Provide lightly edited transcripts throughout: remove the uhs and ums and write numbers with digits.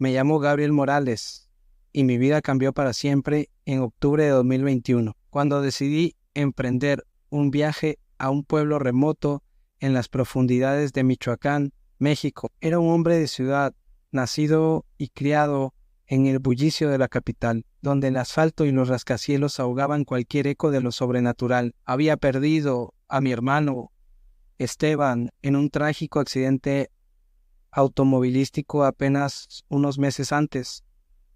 Me llamo Gabriel Morales y mi vida cambió para siempre en octubre de 2021, cuando decidí emprender un viaje a un pueblo remoto en las profundidades de Michoacán, México. Era un hombre de ciudad, nacido y criado en el bullicio de la capital, donde el asfalto y los rascacielos ahogaban cualquier eco de lo sobrenatural. Había perdido a mi hermano Esteban en un trágico accidente automovilístico apenas unos meses antes,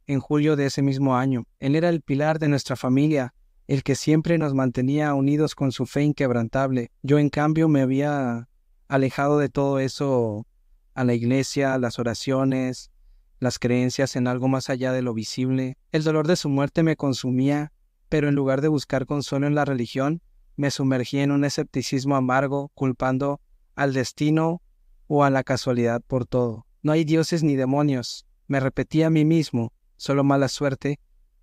en julio de ese mismo año. Él era el pilar de nuestra familia, el que siempre nos mantenía unidos con su fe inquebrantable. Yo, en cambio, me había alejado de todo eso, a la iglesia, las oraciones, las creencias en algo más allá de lo visible. El dolor de su muerte me consumía, pero en lugar de buscar consuelo en la religión, me sumergí en un escepticismo amargo, culpando al destino o a la casualidad por todo. No hay dioses ni demonios, me repetí a mí mismo, solo mala suerte.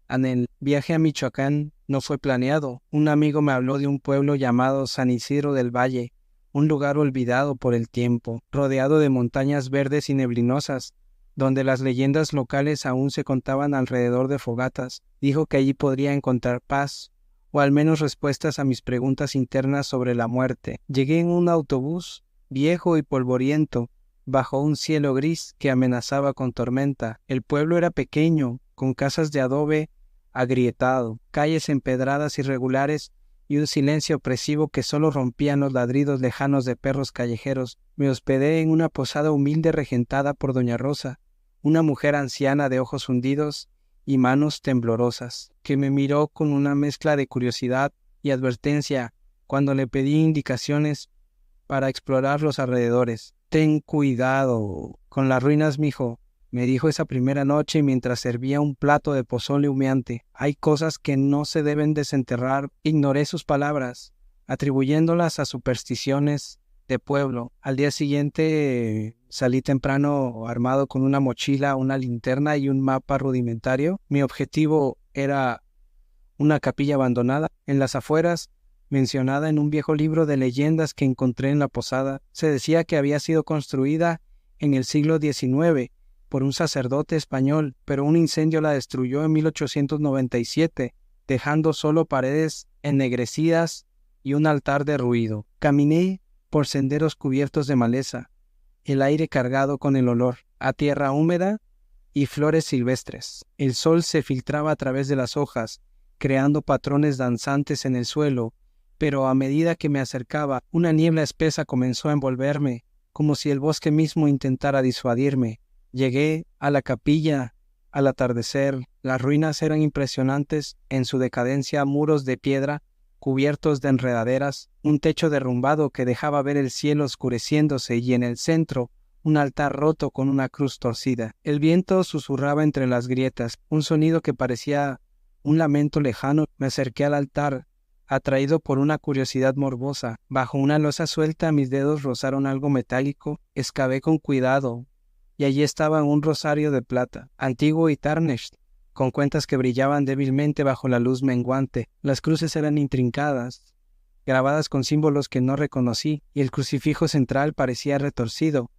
En el viaje a Michoacán no fue planeado. Un amigo me habló de un pueblo llamado San Isidro del Valle, un lugar olvidado por el tiempo, rodeado de montañas verdes y neblinosas, donde las leyendas locales aún se contaban alrededor de fogatas. Dijo que allí podría encontrar paz, o al menos respuestas a mis preguntas internas sobre la muerte. Llegué en un autobús viejo y polvoriento, bajo un cielo gris que amenazaba con tormenta. El pueblo era pequeño, con casas de adobe agrietado, calles empedradas irregulares y un silencio opresivo que solo rompían los ladridos lejanos de perros callejeros. Me hospedé en una posada humilde regentada por doña Rosa, una mujer anciana de ojos hundidos y manos temblorosas, que me miró con una mezcla de curiosidad y advertencia cuando le pedí indicaciones para explorar los alrededores. «Ten cuidado con las ruinas, mijo», me dijo esa primera noche mientras servía un plato de pozole humeante. «Hay cosas que no se deben desenterrar». Ignoré sus palabras, atribuyéndolas a supersticiones de pueblo. Al día siguiente salí temprano armado con una mochila, una linterna y un mapa rudimentario. Mi objetivo era una capilla abandonada en las afueras, mencionada en un viejo libro de leyendas que encontré en la posada. Se decía que había sido construida en el siglo XIX por un sacerdote español, pero un incendio la destruyó en 1897, dejando solo paredes ennegrecidas y un altar derruido. Caminé por senderos cubiertos de maleza, el aire cargado con el olor a tierra húmeda y flores silvestres. El sol se filtraba a través de las hojas, creando patrones danzantes en el suelo, pero a medida que me acercaba, una niebla espesa comenzó a envolverme, como si el bosque mismo intentara disuadirme. Llegué a la capilla al atardecer. Las ruinas eran impresionantes en su decadencia: muros de piedra cubiertos de enredaderas, un techo derrumbado que dejaba ver el cielo oscureciéndose y en el centro un altar roto con una cruz torcida. El viento susurraba entre las grietas, un sonido que parecía un lamento lejano. Me acerqué al altar, atraído por una curiosidad morbosa. Bajo una losa suelta mis dedos rozaron algo metálico. Excavé con cuidado, y allí estaba un rosario de plata, antiguo y tarnished, con cuentas que brillaban débilmente bajo la luz menguante. Las cruces eran intrincadas, grabadas con símbolos que no reconocí, y el crucifijo central parecía retorcido,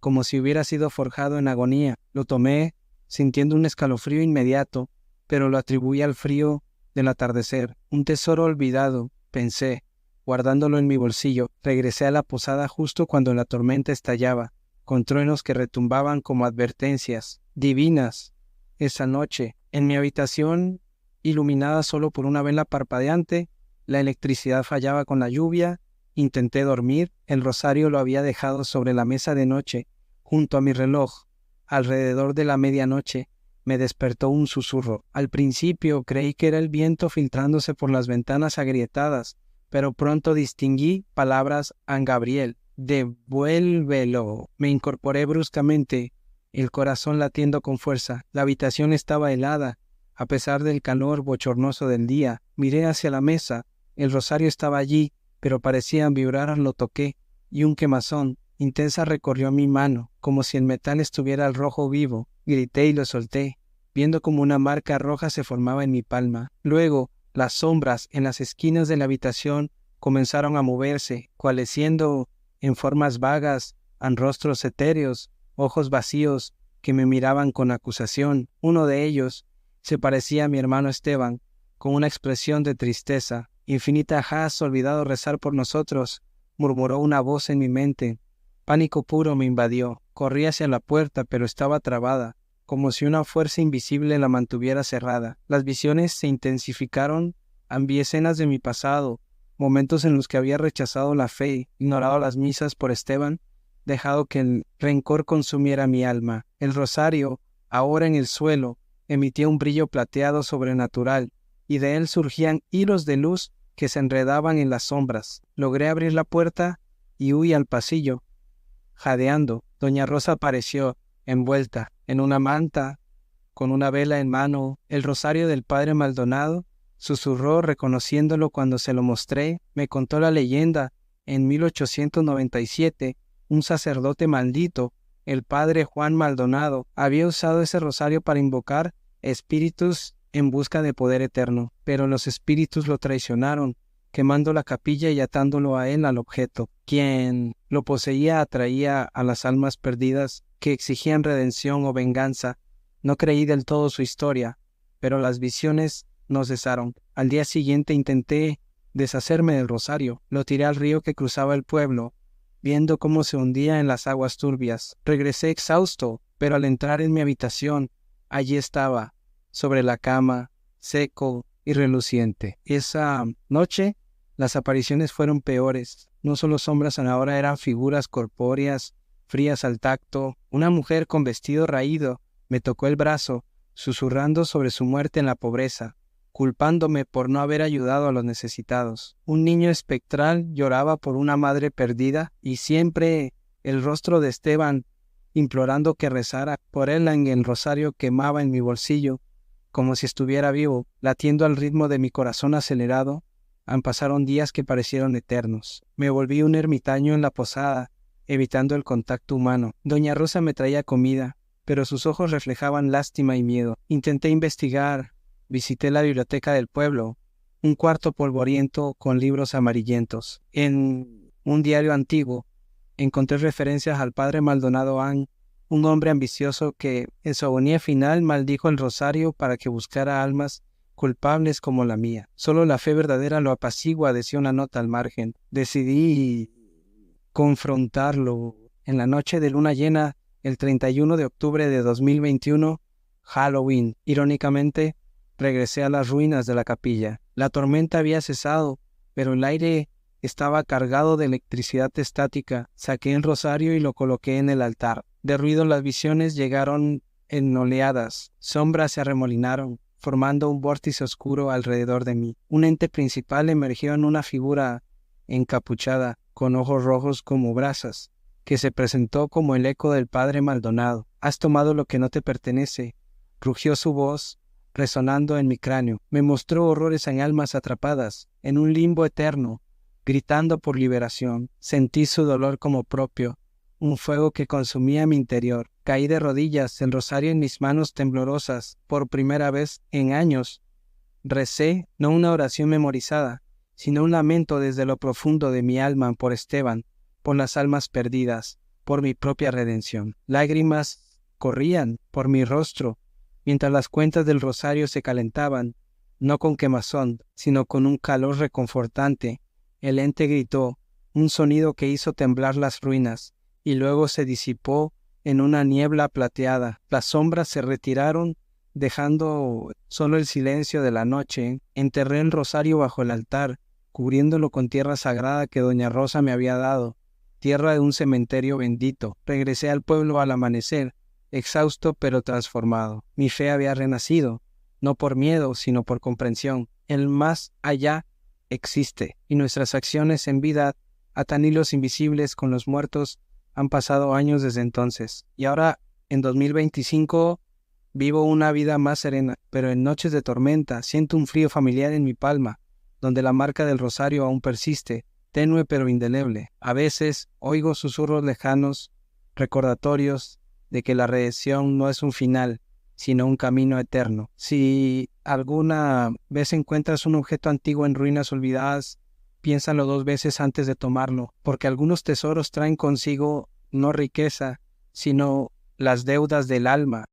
como si hubiera sido forjado en agonía. Lo tomé, sintiendo un escalofrío inmediato, pero lo atribuí al frío del atardecer. Un tesoro olvidado, pensé, guardándolo en mi bolsillo. Regresé a la posada justo cuando la tormenta estallaba, con truenos que retumbaban como advertencias divinas. Esa noche, en mi habitación, iluminada solo por una vela parpadeante, la electricidad fallaba con la lluvia. Intenté dormir. El rosario lo había dejado sobre la mesa de noche, junto a mi reloj. Alrededor de la medianoche, me despertó un susurro. Al principio creí que era el viento filtrándose por las ventanas agrietadas, pero pronto distinguí palabras en Gabriel. «Devuélvelo». Me incorporé bruscamente, el corazón latiendo con fuerza. La habitación estaba helada, a pesar del calor bochornoso del día. Miré hacia la mesa. El rosario estaba allí, pero parecía vibrar. Lo toqué, y un quemazón intensa recorrió mi mano, como si el metal estuviera al rojo vivo. Grité y lo solté, viendo como una marca roja se formaba en mi palma. Luego, las sombras en las esquinas de la habitación comenzaron a moverse, coalesciendo en formas vagas, en rostros etéreos, ojos vacíos que me miraban con acusación. Uno de ellos se parecía a mi hermano Esteban, con una expresión de tristeza. Infinita, ¿has olvidado rezar por nosotros?, murmuró una voz en mi mente. Pánico puro me invadió. Corrí hacia la puerta, pero estaba trabada, como si una fuerza invisible la mantuviera cerrada. Las visiones se intensificaron. Vi escenas de mi pasado, momentos en los que había rechazado la fe, ignorado las misas por Esteban, dejado que el rencor consumiera mi alma. El rosario, ahora en el suelo, emitía un brillo plateado sobrenatural, y de él surgían hilos de luz que se enredaban en las sombras. Logré abrir la puerta y huí al pasillo. Jadeando, doña Rosa apareció, envuelta en una manta, con una vela en mano. El rosario del padre Maldonado, susurró reconociéndolo cuando se lo mostré. Me contó la leyenda. En 1897, un sacerdote maldito, el padre Juan Maldonado, había usado ese rosario para invocar espíritus en busca de poder eterno, pero los espíritus lo traicionaron, quemando la capilla y atándolo a él al objeto. Quien lo poseía atraía a las almas perdidas que exigían redención o venganza. No creí del todo su historia, pero las visiones no cesaron. Al día siguiente intenté deshacerme del rosario. Lo tiré al río que cruzaba el pueblo, viendo cómo se hundía en las aguas turbias. Regresé exhausto, pero al entrar en mi habitación, allí estaba, sobre la cama, seco y reluciente. Esa noche, las apariciones fueron peores. No solo sombras, ahora eran figuras corpóreas, frías al tacto. Una mujer con vestido raído me tocó el brazo, susurrando sobre su muerte en la pobreza, culpándome por no haber ayudado a los necesitados. Un niño espectral lloraba por una madre perdida, y siempre el rostro de Esteban implorando que rezara por él en el rosario quemaba en mi bolsillo, como si estuviera vivo, latiendo al ritmo de mi corazón acelerado. Pasaron días que parecieron eternos. Me volví un ermitaño en la posada, evitando el contacto humano. Doña Rosa me traía comida, pero sus ojos reflejaban lástima y miedo. Intenté investigar. Visité la biblioteca del pueblo, un cuarto polvoriento con libros amarillentos. En un diario antiguo encontré referencias al padre Maldonado An, un hombre ambicioso que en su agonía final maldijo el rosario para que buscara almas culpables como la mía. Solo la fe verdadera lo apacigua, decía una nota al margen. Decidí confrontarlo. En la noche de luna llena, el 31 de octubre de 2021, Halloween, irónicamente, regresé a las ruinas de la capilla. La tormenta había cesado, pero el aire estaba cargado de electricidad estática. Saqué el rosario y lo coloqué en el altar. De ruido las visiones llegaron en oleadas. Sombras se arremolinaron, formando un vórtice oscuro alrededor de mí. Un ente principal emergió en una figura encapuchada, con ojos rojos como brasas, que se presentó como el eco del padre Maldonado. «Has tomado lo que no te pertenece», rugió su voz, resonando en mi cráneo. Me mostró horrores en almas atrapadas, en un limbo eterno, gritando por liberación. Sentí su dolor como propio, un fuego que consumía mi interior. Caí de rodillas, el rosario en mis manos temblorosas. Por primera vez en años, recé no una oración memorizada, sino un lamento desde lo profundo de mi alma por Esteban, por las almas perdidas, por mi propia redención. Lágrimas corrían por mi rostro, mientras las cuentas del rosario se calentaban, no con quemazón, sino con un calor reconfortante. El ente gritó, un sonido que hizo temblar las ruinas, y luego se disipó en una niebla plateada. Las sombras se retiraron, dejando solo el silencio de la noche. Enterré el rosario bajo el altar, cubriéndolo con tierra sagrada que doña Rosa me había dado, tierra de un cementerio bendito. Regresé al pueblo al amanecer, exhausto pero transformado. Mi fe había renacido, no por miedo, sino por comprensión. El más allá existe, y nuestras acciones en vida atan hilos invisibles con los muertos. Han pasado años desde entonces, y ahora, en 2025, vivo una vida más serena, pero en noches de tormenta siento un frío familiar en mi palma, donde la marca del rosario aún persiste, tenue pero indeleble. A veces oigo susurros lejanos, recordatorios de que la redención no es un final, sino un camino eterno. Si alguna vez encuentras un objeto antiguo en ruinas olvidadas, piénsalo 2 veces antes de tomarlo, porque algunos tesoros traen consigo no riqueza, sino las deudas del alma